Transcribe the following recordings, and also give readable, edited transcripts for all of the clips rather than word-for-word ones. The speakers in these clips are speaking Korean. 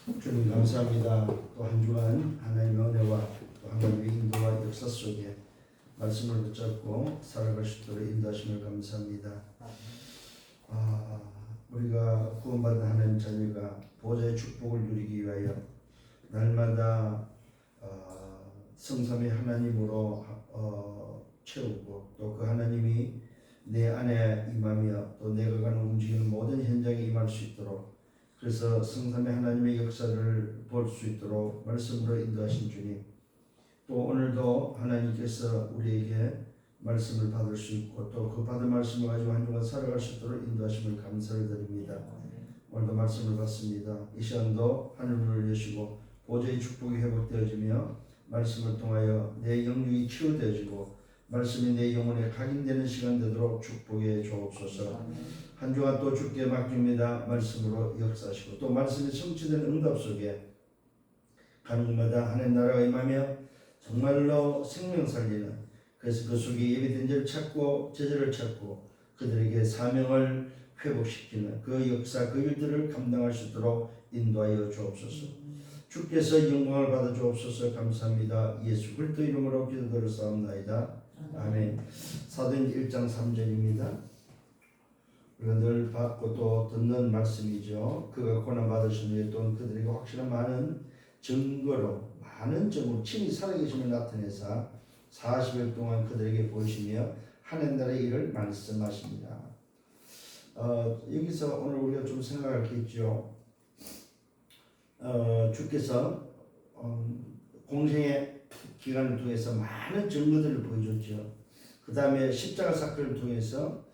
주님 감사합니다. 또 한 주간 하나님의 은혜와 또 하나님의 인도와 역사 속에 말씀을 붙잡고 살아갈 수 있도록 인도하심을 감사합니다. 우리가 구원받은 하나님 자녀가 보좌의 축복을 누리기 위하여 날마다 성삼위 하나님으로 채우고 또 그 하나님이 내 안에 임하며 또 내가 가는 움직이는 모든 현장에 임할 수 있도록, 그래서 성삼위 하나님의 역사를 볼 수 있도록 말씀으로 인도하신 주님, 또 오늘도 하나님께서 우리에게 말씀을 받을 수 있고 또 그 받은 말씀을 가지고 한 주간 살아갈 수 있도록 인도하심을 감사를 드립니다. 오늘도 말씀을 받습니다. 이 시간도 하늘문을 여시고 보좌의 축복이 회복되어지며 말씀을 통하여 내 영육이 치유되어지고 말씀이 내 영혼에 각인되는 시간 되도록 축복해 주옵소서. 한 주간 또 주께 맡깁니다. 말씀으로 역사하시고 또 말씀이 성취된 응답 속에 가는 곳마다 하나님 나라가 임하며 정말로 생명 살리는, 그래서 그 속에 예비된 자를 찾고 제자를 찾고 그들에게 사명을 회복시키는 그 역사, 그 일들을 감당할 수 있도록 인도하여 주옵소서. 주께서 영광을 받아 주옵소서. 감사합니다. 예수 그리스도 이름으로 기도드렸사옵나이다. 아멘. 사도행전 1장 3절입니다. 우리가 늘 받고 또 듣는 말씀이죠. 그가 고난 받으신 후에 또 그들에게 확실한 많은 증거로 친히 살아계심을 나타내사 40일 동안 그들에게 보이시며 하나님 나라의 일을 말씀하십니다. 여기서 오늘 우리가 좀 생각할 게 있죠. 주께서 공생의 기간을 통해서 많은 증거들을 보여줬죠. 그 다음에 십자가 사건을 통해서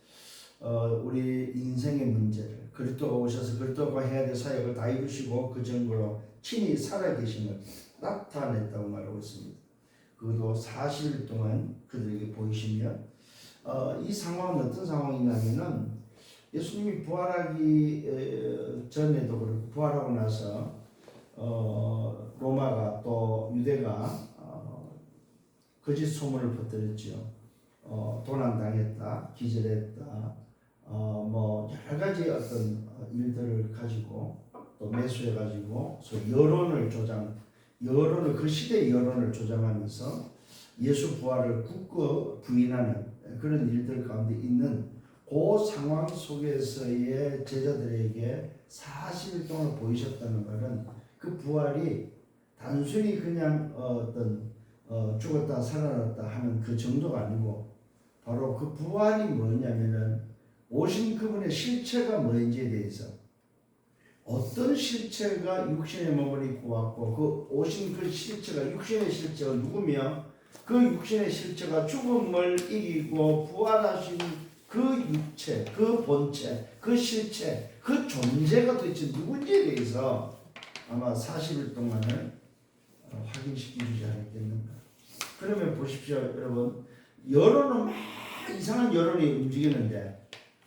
우리 인생의 문제를, 그리스도가 오셔서 그리스도가 해야 될 사역을 다 이루시고 그 증거로 친히 살아계심을 나타냈다고 말하고 있습니다. 그것도 40일 동안 그들에게 보이시며, 이 상황은 어떤 상황이냐면은 예수님이 부활하기 전에도 그렇고 부활하고 나서 로마가 또 유대가 거짓 소문을 퍼뜨렸죠. 도난당했다, 기절했다, 뭐 여러 가지 어떤 일들을 가지고 또 매수해가지고 여론을 그 시대의 여론을 조장하면서 예수 부활을 굳고 부인하는 그런 일들 가운데 있는 그 상황 속에서의 제자들에게 40일 동안 보이셨다는 말은 그 부활이 단순히 그냥 죽었다 살아났다 하는 그 정도가 아니고 바로 그 부활이 뭐냐면은 오신 그분의 실체가 뭔지에 대해서, 어떤 실체가 육신의 몸을 입고 왔고 그 오신 그 실체가 육신의 실체가 누구며 그 육신의 실체가 죽음을 이기고 부활하신 그 육체, 그 본체, 그 실체, 그 존재가 도대체 누군지에 대해서 아마 40일 동안을 확인시켜 주지 않았겠는가. 그러면 보십시오 여러분, 여론은 막 이상한 여론이 움직이는데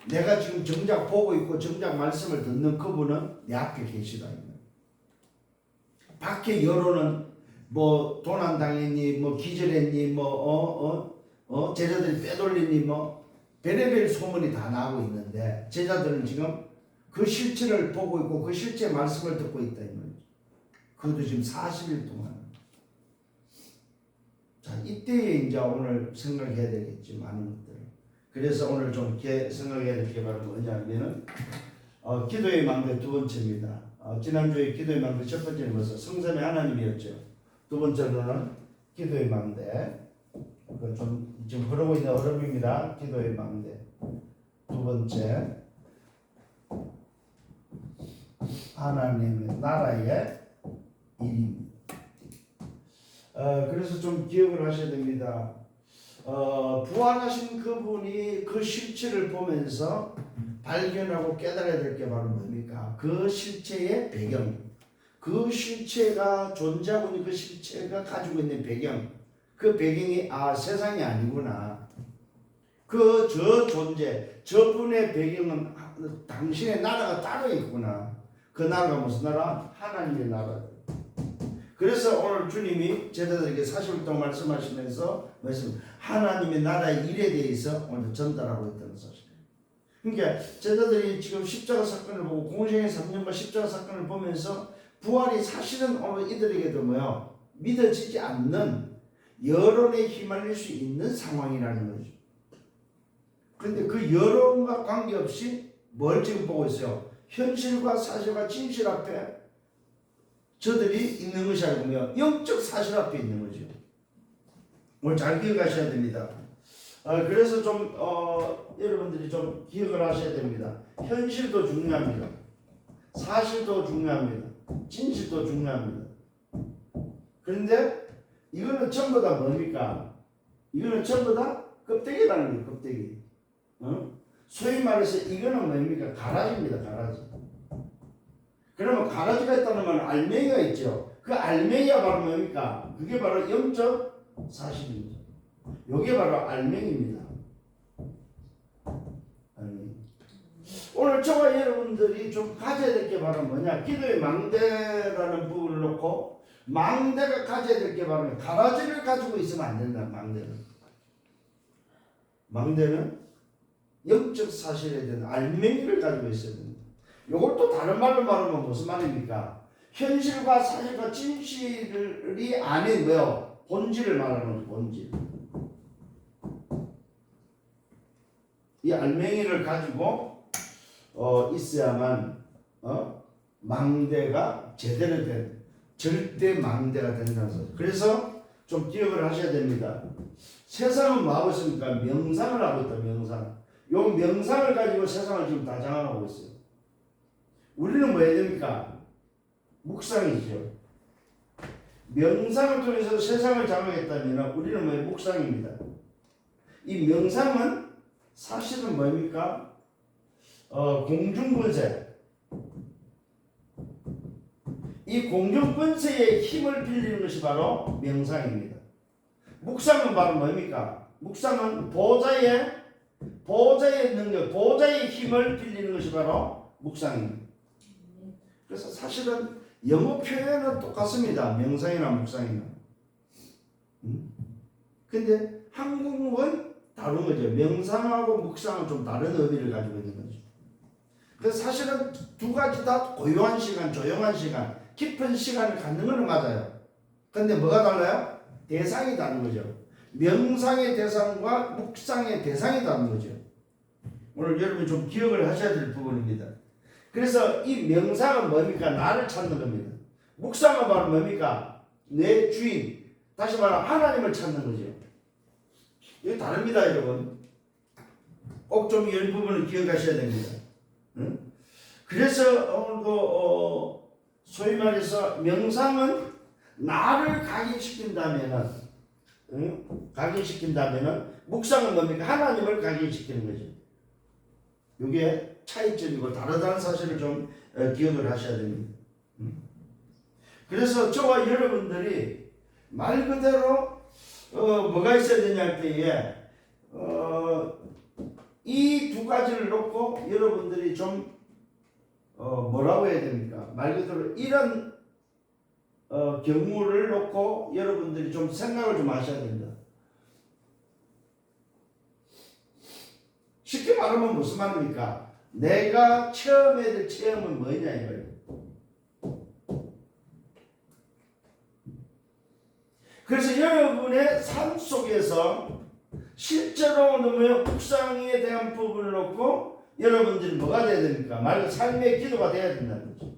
내가 지금 정작 보고 있고 정작 말씀을 듣는 그분은 내 앞에 계시다. 밖에 여론은 뭐 도난당했니, 뭐 기절했니, 제자들이 빼돌리니, 뭐 별의별 소문이 다 나고 있는데 제자들은 지금 그 실체를 보고 있고 그 실체 말씀을 듣고 있다. 그것도 지금 40일 동안. 자, 이때에 이제 오늘 생각해야 되겠지, 많은 것들을. 그래서 오늘 좀 생각해야 될 게 바로 뭐냐면은 기도의 망대 두 번째입니다. 지난주에 기도의 망대 첫 번째는 뭐죠? 성삼위 하나님이었죠. 두 번째로는 기도의 망대. 좀 지금 흐르고 있는 흐름입니다. 기도의 망대. 두 번째, 하나님의 나라의 일입니다. 그래서 좀 기억을 하셔야 됩니다. 부활하신 그분이 그 실체를 보면서 발견하고 깨달아야 될 게 바로 뭡니까? 그 실체의 배경, 그 실체가 존재하고 있는 그 실체가 가지고 있는 배경, 그 배경이 세상이 아니구나. 저 존재, 저분의 배경은 당신의 나라가 따로 있구나. 그 나라가 무슨 나라? 하나님의 나라. 그래서 오늘 주님이 제자들에게 40일 동안 말씀하시면서 하나님의 나라의 일에 대해서 오늘 전달하고 있다는 사실이에요. 그러니까 제자들이 지금 십자가 사건을 보고 공생의 3년간 십자가 사건을 보면서 부활이 사실은 오늘 이들에게도 뭐요? 믿어지지 않는 여론에 휘말릴 수 있는 상황이라는 거죠. 그런데 그 여론과 관계없이 뭘 지금 보고 있어요? 현실과 사실과 진실 앞에 저들이 있는 것이 아니고요. 영적 사실 앞에 있는 거죠. 오늘 잘 기억하셔야 됩니다. 그래서 좀 여러분들이 좀 기억을 하셔야 됩니다. 현실도 중요합니다. 사실도 중요합니다. 진실도 중요합니다. 그런데 이거는 전부 다 뭡니까? 이거는 전부 다 껍데기라는 거예요. 껍데기. 소위 말해서 이거는 뭡니까? 가라지입니다. 가라지. 그러면 가라지가 있다는 말은 알맹이가 있죠. 그 알맹이가 바로 뭡니까? 그게 바로 영적 사실입니다. 이게 바로 알맹이입니다. 오늘 저와 여러분들이 좀 가져야 될 게 바로 뭐냐? 기도의 망대라는 부분을 놓고 망대가 가져야 될 게 바로 가라지를 가지고 있으면 안 된다. 망대는 영적 사실에 대한 알맹이를 가지고 있어야 됩니다. 이걸 또 다른 말로 말하면 무슨 말입니까? 현실과 사실과 진실이 아닌 뭐요? 본질을 말하는 거죠. 본질. 이 알맹이를 가지고 있어야만 망대가 제대로 된 절대 망대가 된다는 거죠. 그래서 좀 기억을 하셔야 됩니다. 세상은 뭐 하고 있습니까? 명상을 하고 있다. 명상. 이 명상을 가지고 세상을 지금 다 장악하고 있어요. 우리는 뭐 해야 됩니까? 묵상이죠. 명상을 통해서 세상을 장악했다면 우리는 뭐 묵상입니다. 이 명상은 사실은 뭡니까? 공중분쇄. 이 공중분쇄의 힘을 빌리는 것이 바로 명상입니다. 묵상은 바로 뭡니까? 묵상은 보좌의 능력, 보좌의 힘을 빌리는 것이 바로 묵상입니다. 그래서 사실은 영어 표현은 똑같습니다. 명상이나 묵상이나. 근데 한국은 다른 거죠. 명상하고 묵상은 좀 다른 의미를 가지고 있는 거죠. 그래서 사실은 두 가지 다 고요한 시간, 조용한 시간, 깊은 시간을 갖는 건 맞아요. 근데 뭐가 달라요? 대상이 다른 거죠. 명상의 대상과 묵상의 대상이 다른 거죠. 오늘 여러분 좀 기억을 하셔야 될 부분입니다. 그래서 이 명상은 뭡니까? 나를 찾는 겁니다. 묵상은 바로 뭡니까? 내 주인, 다시 말하면 하나님을 찾는 거죠. 이거 다릅니다, 여러분. 꼭 좀 이 부분을 기억하셔야 됩니다. 그래서 오늘도 소위 말해서 명상은 나를 각인시킨다면은 묵상은 뭡니까? 하나님을 각인시키는 거죠. 이게 차이점이고 다르다는 사실을 좀 기억을 하셔야 됩니다. 그래서 저와 여러분들이 말 그대로 뭐가 있어야 되냐 할 때에 이 두 가지를 놓고 여러분들이 좀 뭐라고 해야 됩니까? 말 그대로 이런 경우를 놓고 여러분들이 좀 생각을 좀 하셔야 됩니다. 쉽게 말하면 무슨 말입니까? 내가 처음 해야 될 체험은 뭐냐 이거예요. 그래서 여러분의 삶 속에서 실제로 너무 묵상에 대한 부분을 놓고 여러분들이 뭐가 돼야 됩니까? 말 그대로 삶의 기도가 돼야 된다는 거죠.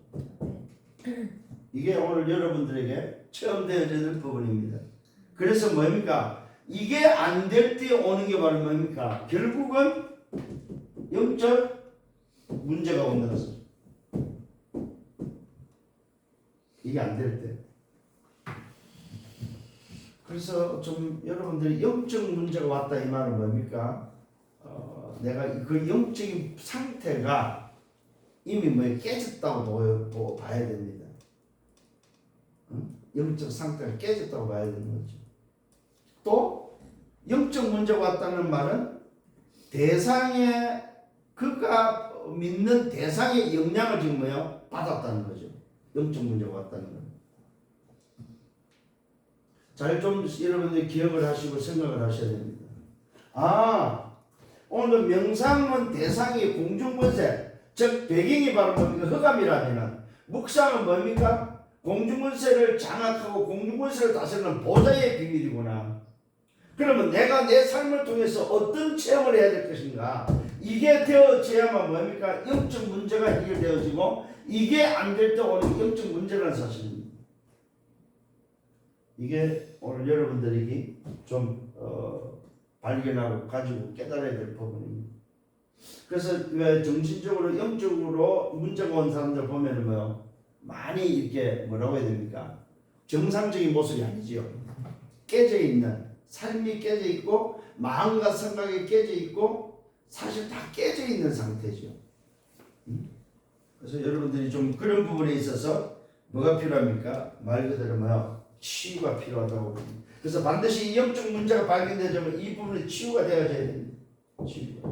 이게 오늘 여러분들에게 체험되어야 될 부분입니다. 그래서 뭡니까? 이게 안 될 때 오는 게 바로 뭡니까? 결국은 영적 문제가 온다는 거죠. 이게 안 될 때. 그래서 좀 여러분들이 영적 문제가 왔다 이 말은 뭡니까? 내가 그 영적인 상태가 이미 뭐 깨졌다고 봐야 됩니다. 영적 상태가 깨졌다고 봐야 되는 거죠. 또 영적 문제가 왔다는 말은 대상의 그가 믿는 대상의 영향을 지금 뭐요? 받았다는 거죠. 영적 문제가 왔다는 건. 잘 좀 여러분들이 기억을 하시고 생각을 하셔야 됩니다. 오늘 명상은 대상이 공중분쇄, 즉 배경이 바로 뭡니까? 흑암이라면 묵상은 뭡니까? 공중권세를 장악하고 공중권세를 다스리는 보좌의 비밀이구나. 그러면 내가 내 삶을 통해서 어떤 체험을 해야 될 것인가? 이게 되어져야만 뭡니까? 영적 문제가 해결되어지고, 이게 안 될 때 오는 영적 문제라는 사실입니다. 이게 오늘 여러분들이 좀 발견하고 가지고 깨달아야 될 부분입니다. 그래서 왜 정신적으로 영적으로 문제가 온 사람들 보면은 많이 이렇게 뭐라고 해야 됩니까? 정상적인 모습이 아니지요. 깨져 있는, 삶이 깨져 있고 마음과 생각이 깨져 있고 사실 다 깨져 있는 상태죠. 그래서 여러분들이 좀 그런 부분에 있어서 뭐가 필요합니까? 말 그대로 치유가 필요하다고 봅니다. 그래서 반드시 이 영적 문제가 발견되자면 이 부분이 치유가 되어져야 됩니다. 치유가.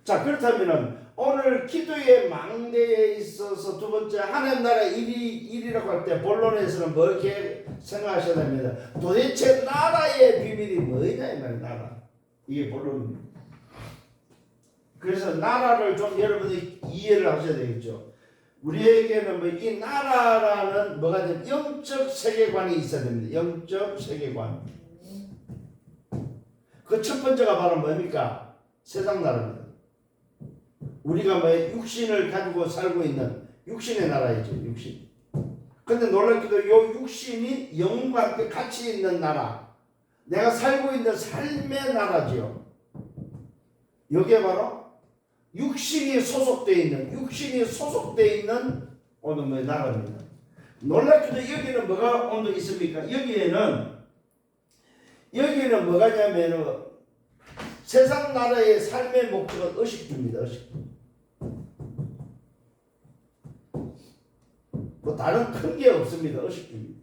자, 그렇다면은 오늘 기도의 망대에 있어서 두 번째 하나님 나라 일이라고 할 때 본론에서는 뭐 이렇게 생각하셔야 됩니다. 도대체 나라의 비밀이 뭐냐 이 말이에요. 나라. 이게 본론입니다. 그래서 나라를 좀 여러분이 이해를 하셔야 되겠죠. 우리에게는 이 나라라는 뭐가 되면 영적 세계관이 있어야 됩니다. 영적 세계관. 그 첫 번째가 바로 뭡니까? 세상 나라입니다. 우리가 육신을 가지고 살고 있는 육신의 나라이죠. 육신. 근데 놀랍게도 이 육신이 영과 함께 같이 있는 나라. 내가 살고 있는 삶의 나라지요. 여기에 바로 육신이 소속되어 있는 오늘 나라입니다. 놀랍게도 여기는 뭐가 오늘 있습니까? 여기에는 뭐가냐면 세상 나라의 삶의 목적은 의식주입니다. 의식주. 뭐 다른 큰 게 없습니다. 의식주입니다.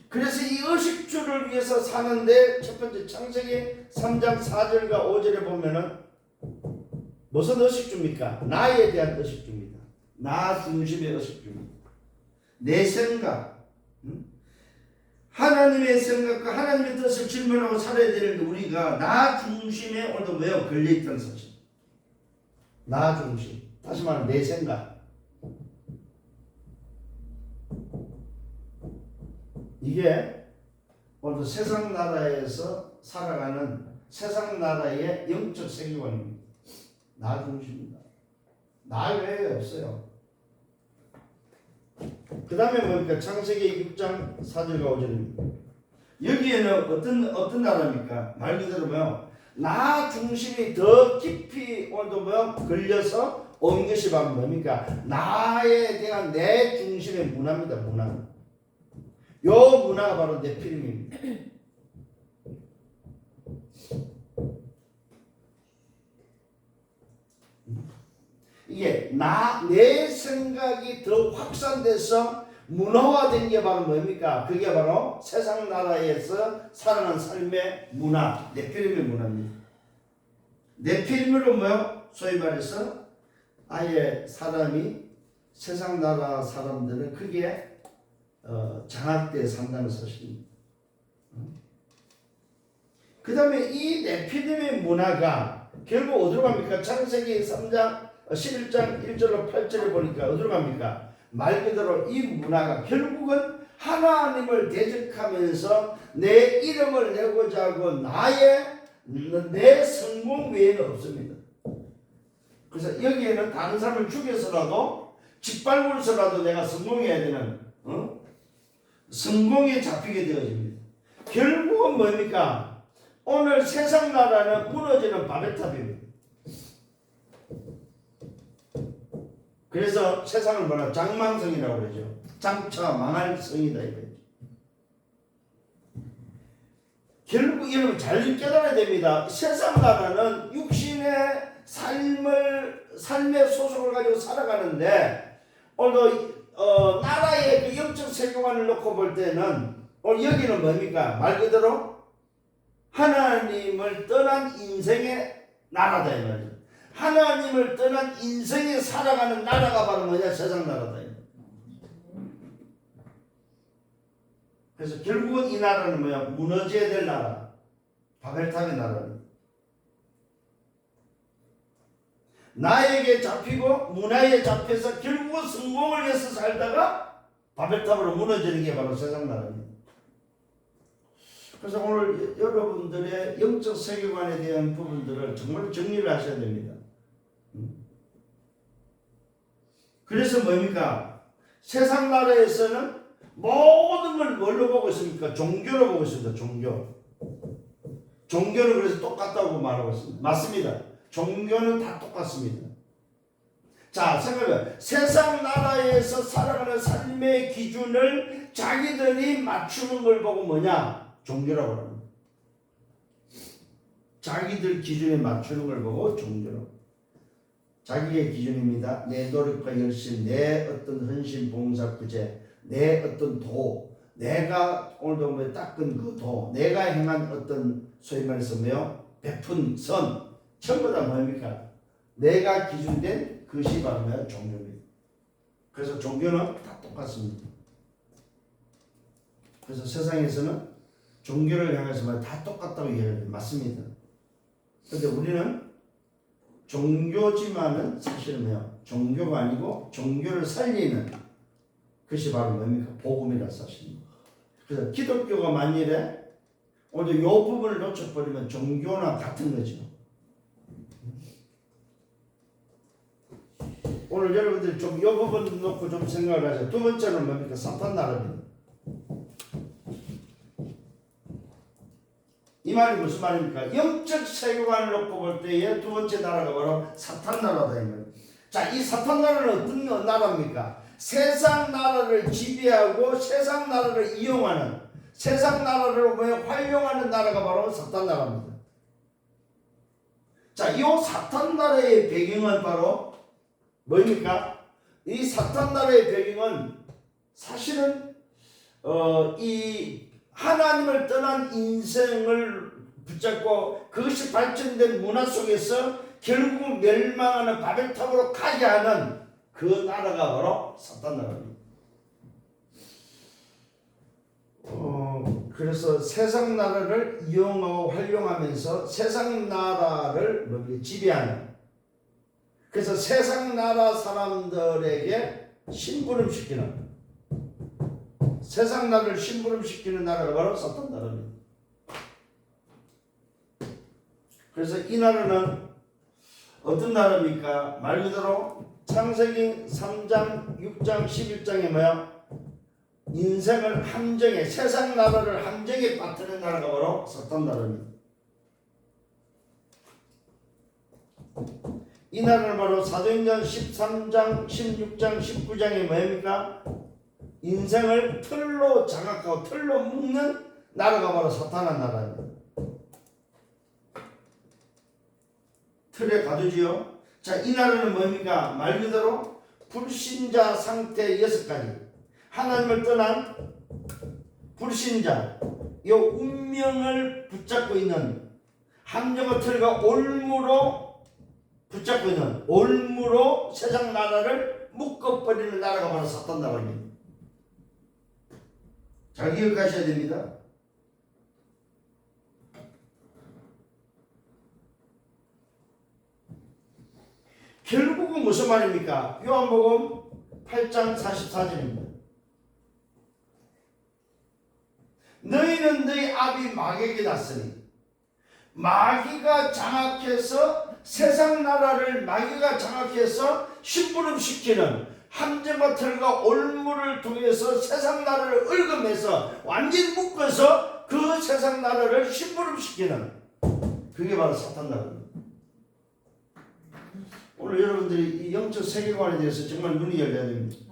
그래서 이 의식주를 위해서 사는데 첫 번째 창세기 3장 4절과 5절에 보면은 무슨 의식주입니까? 나에 대한 의식주입니다. 나 중심의 의식주입니다. 내 생각, 하나님의 생각과 하나님의 뜻을 질문하고 살아야 되는데 우리가 나 중심에 오늘 왜 걸려있다는 사실. 나 중심. 다시 말하면 내 생각. 이게 오늘 세상 나라에서 살아가는 세상 나라의 영적 세계관입니다. 나 중심입니다. 나 외에 없어요. 그 다음에 뭡니까? 창세기 6장 4절과 5절입니다. 여기에는 어떤 나라입니까? 말 그대로 나 중심이 더 깊이 오늘도 걸려서 온 것이 바로 뭡니까? 나에 대한 내 중심의 문화입니다. 문화. 요 문화가 바로 네피림입니다. 이게 내 생각이 더 확산돼서 문화화된 게 바로 뭡니까? 그게 바로 세상 나라에서 살아가는 삶의 문화, 네피림의 문화입니다. 네피림으로 소위 말해서 아예 사람이 세상 나라 사람들은 크게 장악되어 산다는 사실입니다. 그 다음에 이 네피림의 문화가 결국 어디로 갑니까? 창세기 3장 11장 1절로 8절에 보니까 어디로 갑니까? 말 그대로 이 문화가 결국은 하나님을 대적하면서 내 이름을 내고자 하고 내 성공 외에는 없습니다. 그래서 여기에는 다른 사람을 죽여서라도 짓밟아서라도 내가 성공해야 되는 성공에 잡히게 되어집니다. 결국은 뭡니까? 오늘 세상 나라는 무너지는 바벨탑입니다. 그래서 세상을 뭐라 장망성이라고 그러죠. 장차 망할 성이다 이거죠. 결국 여러분 잘 깨달아야 됩니다. 세상 나라는 육신의 삶의 소속을 가지고 살아가는데 오늘도 나라의 그 영적 세계관을 놓고 볼 때는 여기는 뭡니까? 말 그대로 하나님을 떠난 인생의 나라다 이 말이죠. 하나님을 떠난 인생에 살아가는 나라가 바로 뭐냐? 세상 나라다. 그래서 결국은 이 나라는 뭐야? 무너져야 될 나라. 바벨탑의 나라입니다. 나에게 잡히고 문화에 잡혀서 결국 성공을 위해서 살다가 바벨탑으로 무너지는 게 바로 세상 나라입니다. 그래서 오늘 여러분들의 영적 세계관에 대한 부분들을 정말 정리를 하셔야 됩니다. 그래서 뭡니까? 세상 나라에서는 모든 걸 뭘로 보고 있습니까? 종교로 보고 있습니다. 종교는 그래서 똑같다고 말하고 있습니다. 맞습니다. 종교는 다 똑같습니다. 자, 생각해. 세상 나라에서 살아가는 삶의 기준을 자기들이 맞추는 걸 보고 뭐냐? 종교라고 합니다. 자기들 기준에 맞추는 걸 보고 종교라고. 자기의 기준입니다. 내 노력과 열심, 내 어떤 헌신, 봉사, 구제, 내 어떤 도, 내가 오늘도 뭐 닦은 그 도, 내가 행한 어떤 소위 말해서 뭐요? 베푼 선, 전부 다 뭡니까? 내가 기준된 그것이 바로 뭐야? 종교입니다. 그래서 종교는 다 똑같습니다. 그래서 세상에서는 종교를 향해서 다 똑같다고 이야기해요. 맞습니다. 그런데 우리는 종교지만은 사실은 뭐야? 종교가 아니고 종교를 살리는 그것이 바로 뭡니까? 복음이라 사실입니다. 그래서 기독교가 만일에 오늘 이 부분을 놓쳐버리면 종교나 같은 거죠. 오늘 여러분들이 좀 이 부분 놓고 좀 생각을 하세요. 두 번째는 뭡니까? 사탄 나라입니다. 이 말이 무슨 말입니까? 영적 세계관을 놓고 볼 때의 두 번째 나라가 바로 사탄 나라다 이 말입니다. 자, 이 사탄 나라는 어떤 나라입니까? 세상 나라를 지배하고 세상 나라를 이용하는, 세상 나라를 활용하는 나라가 바로 사탄 나라입니다. 자, 이 사탄 나라의 배경은 바로 뭐입니까? 이 사탄 나라의 배경은 사실은 이 하나님을 떠난 인생을 붙잡고 그것이 발전된 문화 속에서 결국 멸망하는 바벨탑으로 가게 하는 그 나라가 바로 사탄 나라입니다. 그래서 세상 나라를 이용하고 활용하면서 세상 나라를 지배하는, 그래서 세상 나라 사람들에게 심부름시키는, 세상 나라를 심부름시키는 나라가 바로 사탄 나라입니다. 그래서 이 나라는 어떤 나라입니까? 말 그대로 창세기 3장, 6장, 11장에 뭐야? 인생을 함정에, 세상 나라를 함정에 빠뜨리는 나라가 바로 사탄 나라입니다. 이 나라는 바로 사도행전 13장, 16장, 19장에 뭐입니까? 인생을 틀로 장악하고 틀로 묶는 나라가 바로 사탄의 나라입니다. 틀에 가두지요. 자, 이 나라는 뭡니까? 말 그대로 불신자 상태 6가지, 하나님을 떠난 불신자, 이 운명을 붙잡고 있는 함정의 틀과 올무로 붙잡고 있는, 올무로 세상 나라를 묶어버리는 나라가 바로 사탄 나라입니다. 잘 기억하셔야 됩니다. 결국은 무슨 말입니까? 요한복음 8장 44절입니다. 너희는 너희 아비 마귀에게 났으니, 마귀가 장악해서 세상 나라를 마귀가 장악해서 심부름시키는 함정과 틀과 올무를 통해서 세상 나라를 얽어매서 완전히 묶어서 그 세상 나라를 심부름시키는, 그게 바로 사탄 나라입니다. 오늘 여러분들이 이 영적 세계관에 대해서 정말 눈이 열려야 됩니다.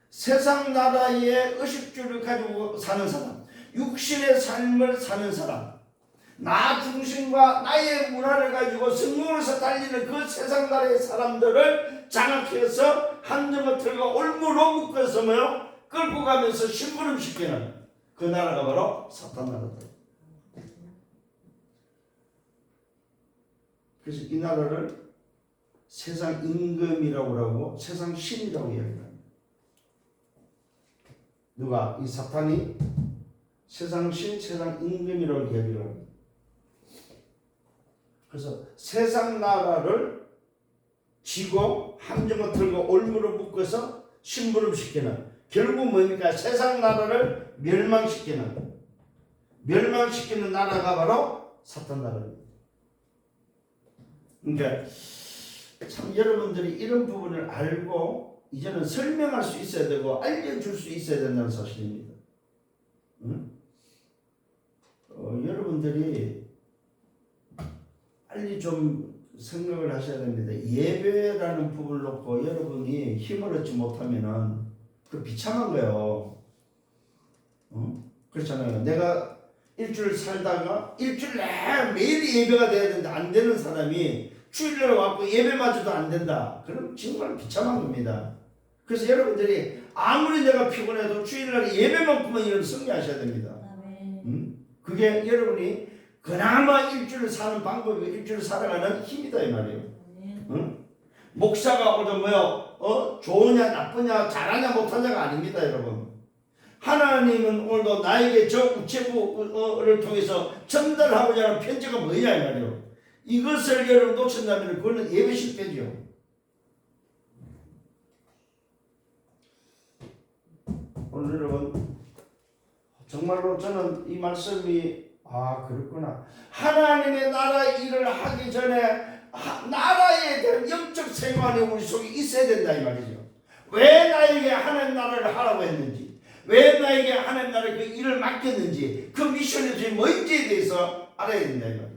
세상 나라의 의식주를 가지고 사는 사람, 육신의 삶을 사는 사람, 나 중심과 나의 문화를 가지고 성공에서 달리는 그 세상 나라의 사람들을 장악해서 함정과 틀과 올무로 묶어서 뭐요? 끌고 가면서 심부름시키는 그 나라가 바로 사탄 나라다. 그래서 이 나라를 세상 임금이라고 하고 세상 신이라고 이야기합니다. 누가? 이 사탄이 세상 신, 세상 임금이라고 이야기를 합니다. 그래서 세상 나라를 지고 함정을 틀고 올무로 묶어서 심부름시키는, 결국 뭡니까? 세상 나라를 멸망시키는 나라가 바로 사탄 나라입니다. 그러니까 참 여러분들이 이런 부분을 알고 이제는 설명할 수 있어야 되고 알려줄 수 있어야 된다는 사실입니다. 응? 여러분들이 빨리 좀 생각을 하셔야 됩니다. 예배라는 부분을 놓고 여러분이 힘을 얻지 못하면은 그 비참한 거예요. 그렇잖아요. 내가 일주일 살다가 일주일 내내 매일 예배가 돼야 되는데 안 되는 사람이 주일날 와서 예배마저도 안 된다. 그럼 정말 비참한 겁니다. 그래서 여러분들이 아무리 내가 피곤해도 주일날 예배만큼은 여러분 승리하셔야 됩니다. 그게 여러분이 그나마 일주일을 사는 방법이 일주일을 살아가는 힘이다 이 말이에요. 목사가 오늘 좋으냐 나쁘냐 잘하냐 못하냐가 아닙니다 여러분. 하나님은 오늘도 나에게 저 우체부를 통해서 전달하고자 하는 편지가 뭐냐 이 말이에요. 이것을 여러분 놓친다면 그거는 예배 실패죠. 오늘 여러분 정말로 저는 이 말씀이 그렇구나. 하나님의 나라 일을 하기 전에 나라에 대한 영적 생활이 우리 속에 있어야 된다 이 말이죠. 왜 나에게 하나님 나라를 하라고 했는지, 왜 나에게 하나님 나라의 그 일을 맡겼는지, 그 미션이 뭔지에 대해서 알아야 된다 이 말이죠.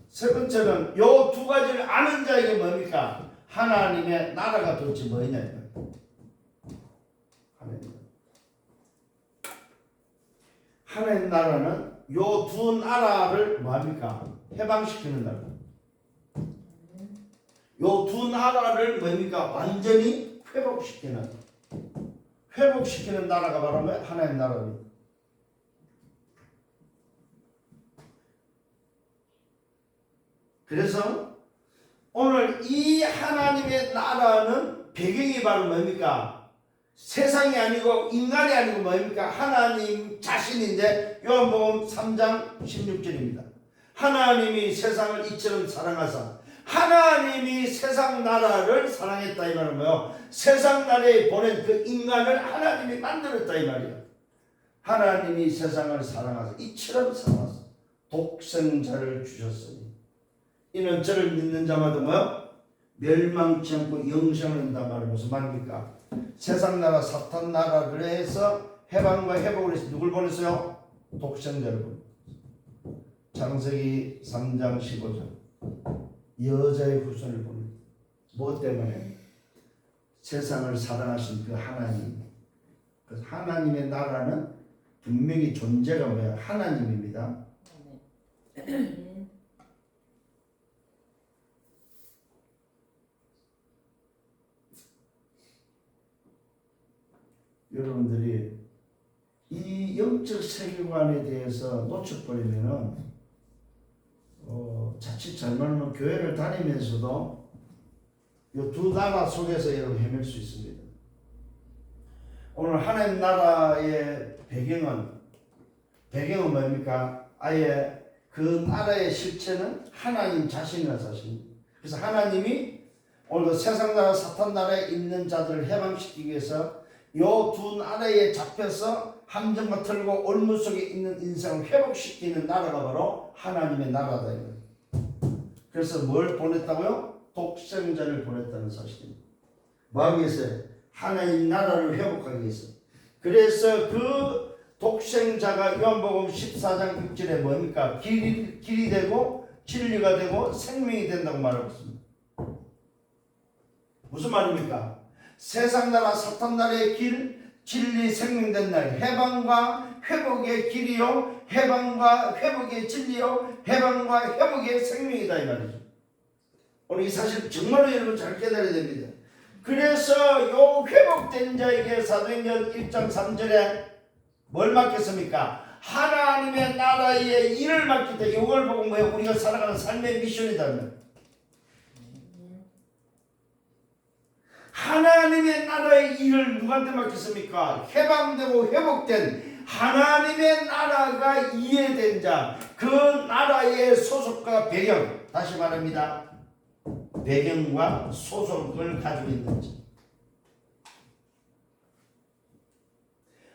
세 번째는 요 두 가지를 아는 자에게 뭡니까? 하나님의 나라가 도대체 뭐냐 이 말이죠. 하나님 나라는 요 두 나라를 뭐합니까? 해방시키는 나라. 요 두 나라를 뭡니까? 완전히 회복시키는 나라가 바로 뭐야? 하나님 나라입니다. 그래서 오늘 이 하나님의 나라는 배경이 바로 뭡니까? 세상이 아니고 인간이 아니고 뭡니까? 하나님 자신인데 요한복음 3장 16절입니다. 하나님이 세상을 이처럼 사랑하사 하나님이 세상 나라를 사랑했다 이 말은 뭐예요? 세상 나라에 보낸 그 인간을 하나님이 만들었다 이 말이에요. 하나님이 세상을 사랑하사 이처럼 사랑하사 독생자를 주셨으니 이는 저를 믿는 자마다 뭐요? 멸망치 않고 영생을 얻는다 말은 무슨 말입니까? 세상 나라 사탄 나라를 해서 해방과 회복을 해서 누굴 보냈어요? 독생자를 보냈어요. 창세기 3장 15절 여자의 후손을 보냈어요. 뭐 때문에? 세상을 사랑하신 그 하나님. 그 하나님의 나라는 분명히 존재가 뭐야? 하나님입니다. 여러분들이 이 영적 세계관에 대해서 놓쳐버리면은 자칫 잘못하면 교회를 다니면서도 이 두 나라 속에서 여러분 헤맬 수 있습니다. 오늘 하나님 나라의 배경은 뭡니까? 아예 그 나라의 실체는 하나님 자신이라는 사실입니다. 그래서 하나님이 오늘 세상 나라 사탄 나라에 있는 자들을 해방시키기 위해서 요 두 나라에 잡혀서 함정과 틀고 올무 속에 있는 인생을 회복시키는 나라가 바로 하나님의 나라다. 그래서 뭘 보냈다고요? 독생자를 보냈다는 사실입니다. 뭐하기 위해서요? 하나님 나라를 회복하기 위해서. 그래서 그 독생자가 요한복음 14장 6절에 뭡니까? 길이 되고 진리가 되고 생명이 된다고 말하고 있습니다. 무슨 말입니까? 세상 나라 사탄 나라의 길, 진리 생명된 날, 해방과 회복의 길이요, 해방과 회복의 진리요, 해방과 회복의 생명이다 이 말이죠. 오늘 이 사실 정말로 여러분 잘 깨달아야 됩니다. 그래서 요 회복된 자에게 사도행전 1장 3절에 뭘 맡겼습니까? 하나님의 나라의 일을 맡기 때문에 이걸 보고 뭐예요? 우리가 살아가는 삶의 미션이다. 하나님의 나라의 일을 누구한테 맡겼습니까? 해방되고 회복된 하나님의 나라가 이해된 자, 그 나라의 소속과 배경, 다시 말합니다. 배경과 소속을 가지고 있는지,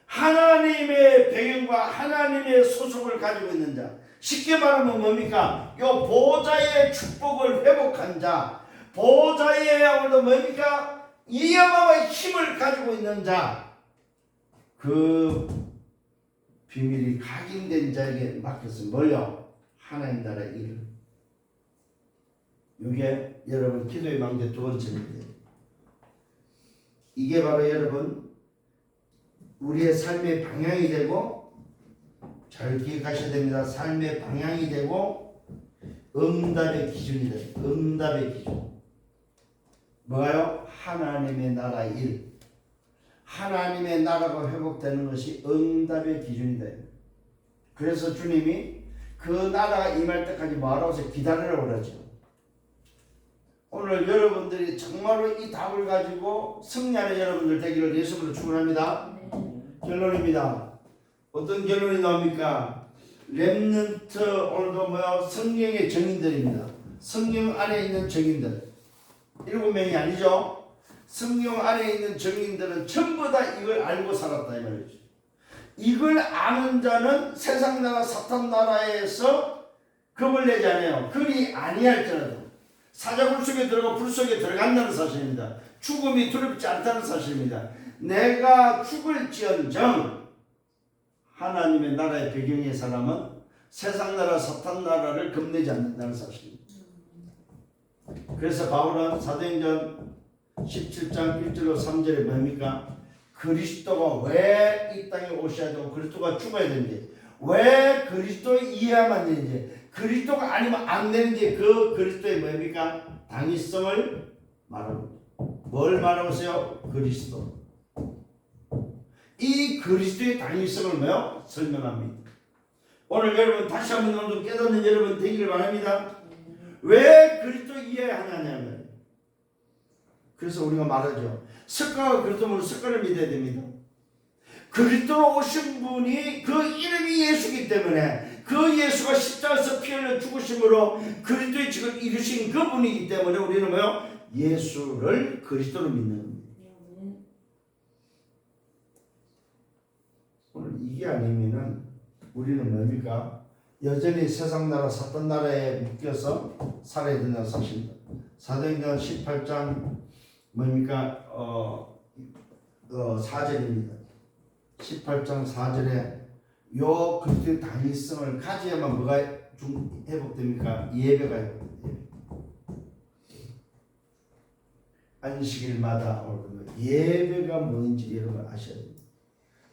하나님의 배경과 하나님의 소속을 가지고 있는 자, 쉽게 말하면 뭡니까? 요 보좌의 축복을 회복한 자, 보좌의 뭡니까? 이어마의 힘을 가지고 있는 자, 그 비밀이 각인된 자에게 맡겨서 뭐요? 하나님 나라의 일을. 이게 여러분 기도의 망대 두 번째인데, 이게 바로 여러분 우리의 삶의 방향이 되고, 잘 기억하셔야 됩니다. 삶의 방향이 되고 응답의 기준이 돼요. 응답의 기준. 뭐가요? 하나님의 나라 일. 하나님의 나라가 회복되는 것이 응답의 기준이 돼요. 그래서 주님이 그 나라가 임할 때까지 뭐하라고 해서 기다리라고 그러죠. 오늘 여러분들이 정말로 이 답을 가지고 승리하는 여러분들 되기를 예수님으로 축원합니다. 결론입니다. 어떤 결론이 나옵니까? 렘넌트, 오늘도 뭐야? 성령의 증인들입니다. 성령 안에 있는 증인들 7명이 아니죠. 성령 안에 있는 증인들은 전부 다 이걸 알고 살았다 이 말이죠. 이걸 아는 자는 세상 나라 사탄 나라에서 겁을 내지 않아요. 그리 아니할지라도 사자굴 속에 들어가 불 속에 들어간다는 사실입니다. 죽음이 두렵지 않다는 사실입니다. 내가 죽을지언정 하나님의 나라의 배경의 사람은 세상 나라 사탄 나라를 겁내지 않는다는 사실입니다. 그래서 바울은 사도행전 17장 1절로 3절에 뭡니까? 그리스도가 왜 이 땅에 오셔야 되고 그리스도가 죽어야 되는지, 왜 그리스도를 이해하면 안 되는지, 그리스도가 아니면 안 되는지, 그 그리스도의 뭡니까? 당위성을 말합니다. 뭘 말하고 있어요? 그리스도. 이 그리스도의 당위성을 뭐요? 설명합니다. 오늘 여러분 다시 한번 오늘 깨닫는 여러분 되기를 바랍니다. 왜 그리스도 이해하냐면, 그래서 우리가 말하죠. 석가가 그리스도면 석가를 믿어야 됩니다. 그리스도로 오신 분이 그 이름이 예수이기 때문에, 그 예수가 십자가에서 피 흘려 죽으심으로 그리스도의 직을 이루신 그분이기 때문에 우리는 뭐요? 예수를 그리스도로 믿는 겁니다. 오늘 이게 아니면은 우리는 뭡니까? 여전히 세상 나라 사탄 나라에 묶여서 살아야 된다는 사실입니다. 사도행전 18장 뭡니까? 4절입니다. 18장 4절에 요 그리스도의 당위성을 가져야만 뭐가 회복됩니까? 예배가 회복됩니다. 안식일마다 예배가 뭔지 여러분 아셔야 됩니다.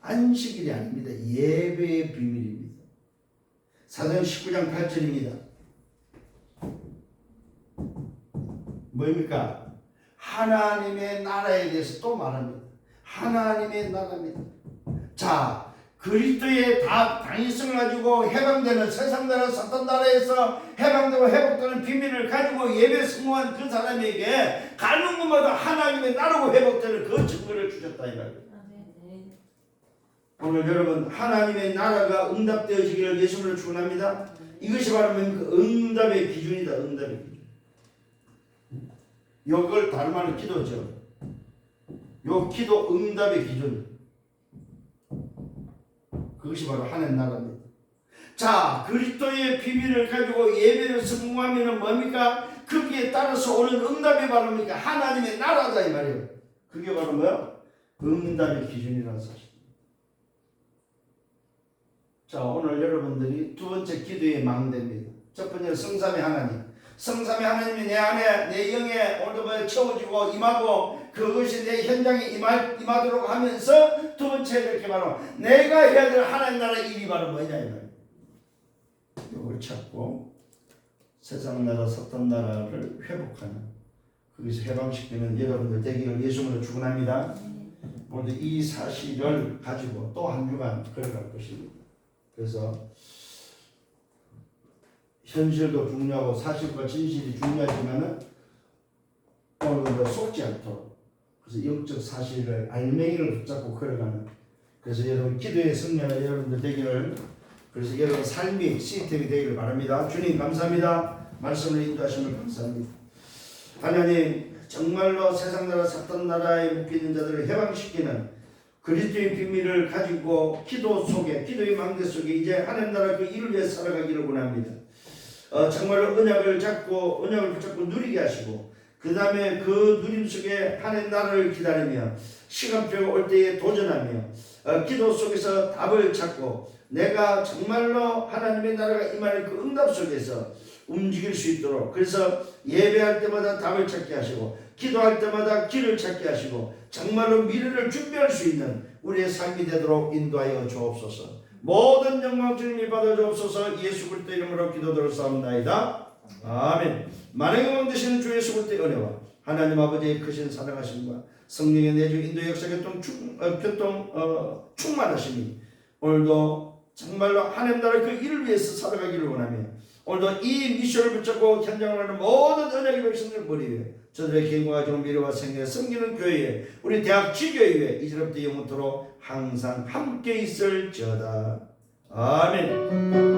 안식일이 아닙니다. 예배의 비밀입니다. 사도행전 19장 8절입니다. 뭡니까? 하나님의 나라에 대해서 또 말합니다. 하나님의 나라입니다. 자, 그리스도의 당위성을 가지고 해방되는 세상 나라 사탄 나라에서 해방되고 회복되는 비밀을 가지고 예배 성공한 그 사람에게 가는 곳마다 하나님의 나라고 회복되는 그 증거를 주셨다 이 말이에요. 오늘 여러분 하나님의 나라가 응답되어지기를 예수님으로 축원합니다. 이것이 바로 응답의 기준이다. 응답의 기준. 이걸 다른 말로 기도죠. 요 기도 응답의 기준. 그것이 바로 하나님 나라입니다. 자, 그리스도의 비밀을 가지고 예배를 성공하면 뭡니까? 거기에 따라서 오는 응답이 바로 뭡니까? 하나님의 나라다 이 말이에요. 그게 바로 뭐야? 응답의 기준이라는 사실. 자, 오늘 여러분들이 두 번째 기도의 망대입니다. 첫 번째는 성삼위 하나님. 성삼위 하나님이 내 안에 내 영에 오늘도 채워지고 임하고 그것이 내 현장에 임하도록 하면서 두 번째 이렇게 바로 내가 해야 될 하나님 나라 일이 바로 뭐냐 이 말이에요. 이걸 찾고 세상 나라 사탄 나라를 회복하는, 거기서 해방시키는 여러분들 되기를 예수님으로 축원합니다. 모두 이 사실을 가지고 또 한 주간 걸어갈 것입니다. 그래서 현실도 중요하고 사실과 진실이 중요하지만은 오늘도 속지 않도록, 그래서 영적 사실을 알맹이를 붙잡고 걸어가는, 그래서 여러분 기도의 승리는 여러분들 되기를 그래서 여러분 삶이 시스템이 되기를 바랍니다. 주님 감사합니다. 말씀을 인도하심을 감사합니다. 하나님 정말로 세상 나라 사탄 나라에 묶이는 자들을 해방시키는 그리스도의 비밀을 가지고 기도 속에 기도의 망대 속에 이제 하나님 나라 그 일을 위해 살아가기를 원합니다. 정말로 언약을 붙잡고 누리게 하시고 그 다음에 그 누림 속에 하나님 나라를 기다리며 시간표가 올 때에 도전하며 기도 속에서 답을 찾고 내가 정말로 하나님의 나라가 임하는 그 응답 속에서 움직일 수 있도록 그래서 예배할 때마다 답을 찾게 하시고 기도할 때마다 길을 찾게 하시고 정말로 미래를 준비할 수 있는 우리의 삶이 되도록 인도하여 주옵소서. 모든 영광 주님이 받아 주옵소서. 예수 그리스도 이름으로 기도드렸사옵나이다. 아멘. 만왕의 왕 되시는 주 예수 그리스도의 은혜와 하나님 아버지의 크신 사랑하심과 성령의 내주 인도 역사 충만하심이 오늘도 정말로 하나님 나라 그 일을 위해서 살아가기를 원하며 오늘도 이 미션을 붙잡고 현장을 하는 모든 언약의 백성들 머리 위에 저들의 개인과 가정 미래와 생애에 섬기는 교회에 우리 대학 지교회에 이제부터 영원토록 항상 함께 있을지어다. 아멘.